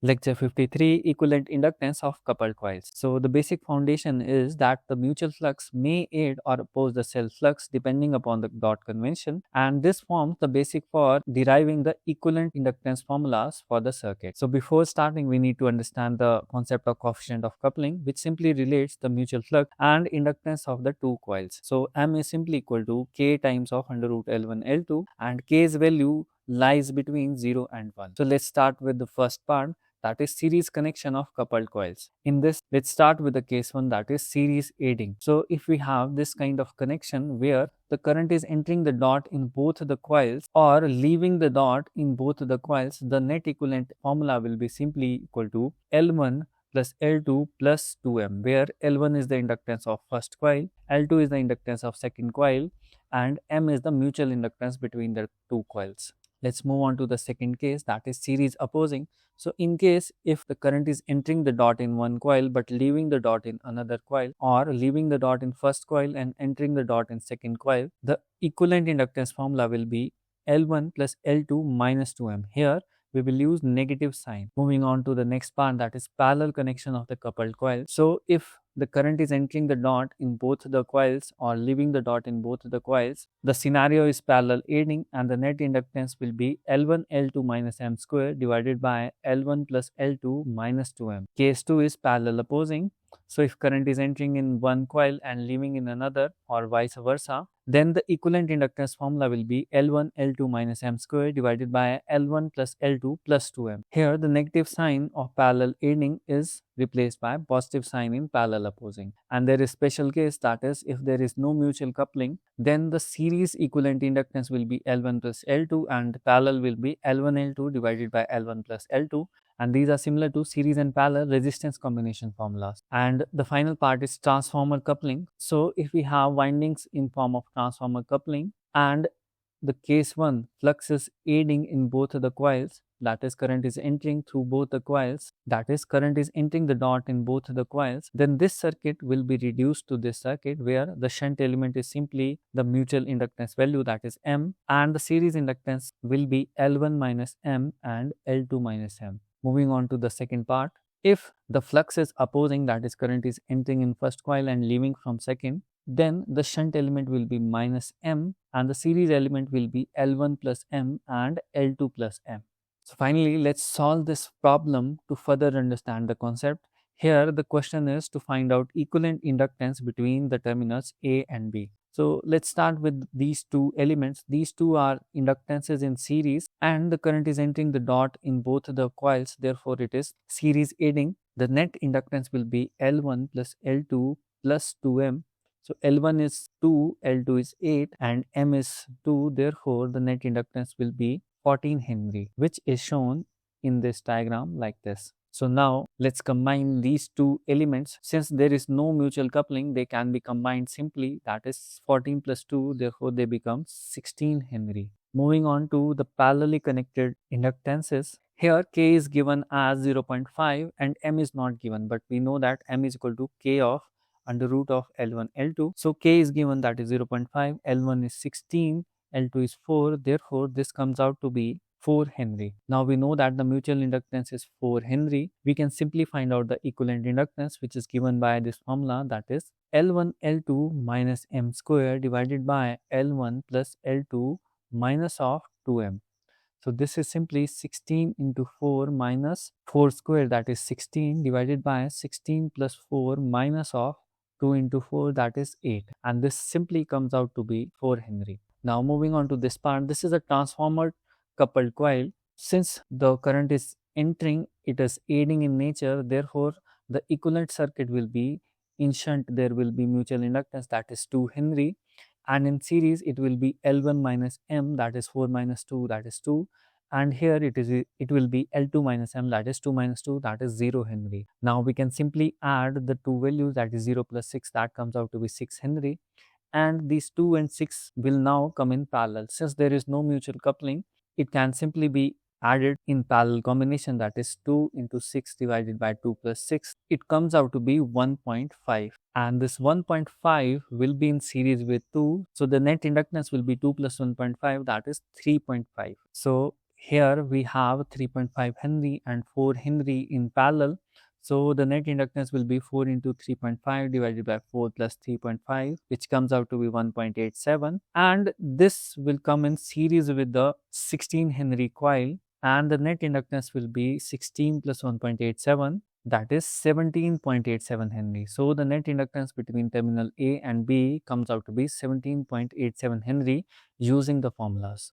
Lecture 53, Equivalent Inductance of Coupled Coils. So the basic foundation is that the mutual flux may aid or oppose the self flux depending upon the dot convention, and this forms the basic for deriving the equivalent inductance formulas for the circuit. So before starting, we need to understand the concept of coefficient of coupling, which simply relates the mutual flux and inductance of the two coils. So M is simply equal to K times of under root L1 L2, and K's value lies between 0 and 1. So let's start with the first part, that is series connection of coupled coils. In this, let's start with the case 1, that is series aiding. So if we have this kind of connection where the current is entering the dot in both the coils or leaving the dot in both the coils, the net equivalent formula will be simply equal to L1 plus L2 plus 2M, where L1 is the inductance of first coil, L2 is the inductance of second coil, and M is the mutual inductance between the two coils. Let's move on to the second case, that is series opposing. So in case if the current is entering the dot in one coil but leaving the dot in another coil, or leaving the dot in first coil and entering the dot in second coil, the equivalent inductance formula will be L1 plus L2 minus 2M. Here we will use negative sign. Moving on to the next part, that is parallel connection of the coupled coil. So if the current is entering the dot in both the coils or leaving the dot in both the coils, the scenario is parallel aiding, and the net inductance will be L1 L2 minus M square divided by L1 plus L2 minus 2M. Case 2 is parallel opposing. So if current is entering in one coil and leaving in another, or vice versa, then the equivalent inductance formula will be L1 L2 minus M square divided by L1 plus L2 plus 2M. Here the negative sign of parallel aiding is replaced by positive sign in parallel opposing. And there is special case, that is if there is no mutual coupling, then the series equivalent inductance will be L1 plus L2 and parallel will be L1 L2 divided by L1 plus L2. And these are similar to series and parallel resistance combination formulas. And the final part is transformer coupling. So if we have windings in form of transformer coupling, and the case 1, flux is aiding in both the coils, that is current is entering through both the coils, that is current is entering the dot in both the coils, then this circuit will be reduced to this circuit where the shunt element is simply the mutual inductance value, that is M, and the series inductance will be L1 minus M and L2 minus M. Moving on to the second part, if the flux is opposing, that is current is entering in first coil and leaving from second, then the shunt element will be minus M and the series element will be L1 plus M and L2 plus M. So finally, let's solve this problem to further understand the concept. Here the question is to find out equivalent inductance between the terminals A and B. So let's start with these two elements. These two are inductances in series and the current is entering the dot in both the coils, therefore it is series aiding. The net inductance will be L1 plus L2 plus 2M. So L1 is 2, L2 is 8 and M is 2, therefore the net inductance will be 14 Henry, which is shown in this diagram like this. So now let's combine these two elements. Since there is no mutual coupling, they can be combined simply, that is 14 plus 2, therefore they become 16 Henry. Moving on to the parallelly connected inductances. Here K is given as 0.5 and M is not given, but we know that M is equal to K of under root of L1 L2. So K is given, that is 0.5, L1 is 16, L2 is 4, therefore this comes out to be 4 Henry. Now we know that the mutual inductance is 4 Henry. We can simply find out the equivalent inductance, which is given by this formula, that is L1 L2 minus M square divided by L1 plus L2 minus of 2M. So this is simply 16 into 4 minus 4 square, that is 16, divided by 16 plus 4 minus of 2 into 4, that is 8, and this simply comes out to be 4 Henry. Now moving on to this part, this is a transformer coupled coil. Since the current is entering, it is aiding in nature, therefore the equivalent circuit will be in shunt, there will be mutual inductance, that is 2 Henry, and in series it will be L1 minus M, that is 4 minus 2, that is 2, and here it will be L2 minus M, that is 2 minus 2, that is 0 Henry. Now we can simply add the two values, that is 0 plus 6, that comes out to be 6 Henry, and these 2 and 6 will now come in parallel. Since there is no mutual coupling, it can simply be added in parallel combination, that is 2 into 6 divided by 2 plus 6. It comes out to be 1.5, and this 1.5 will be in series with 2. So the net inductance will be 2 plus 1.5, that is 3.5. So here we have 3.5 Henry and 4 Henry in parallel. So the net inductance will be 4 into 3.5 divided by 4 plus 3.5, which comes out to be 1.87. And this will come in series with the 16 Henry coil, and the net inductance will be 16 plus 1.87, that is 17.87 Henry. So the net inductance between terminal A and B comes out to be 17.87 Henry using the formulas.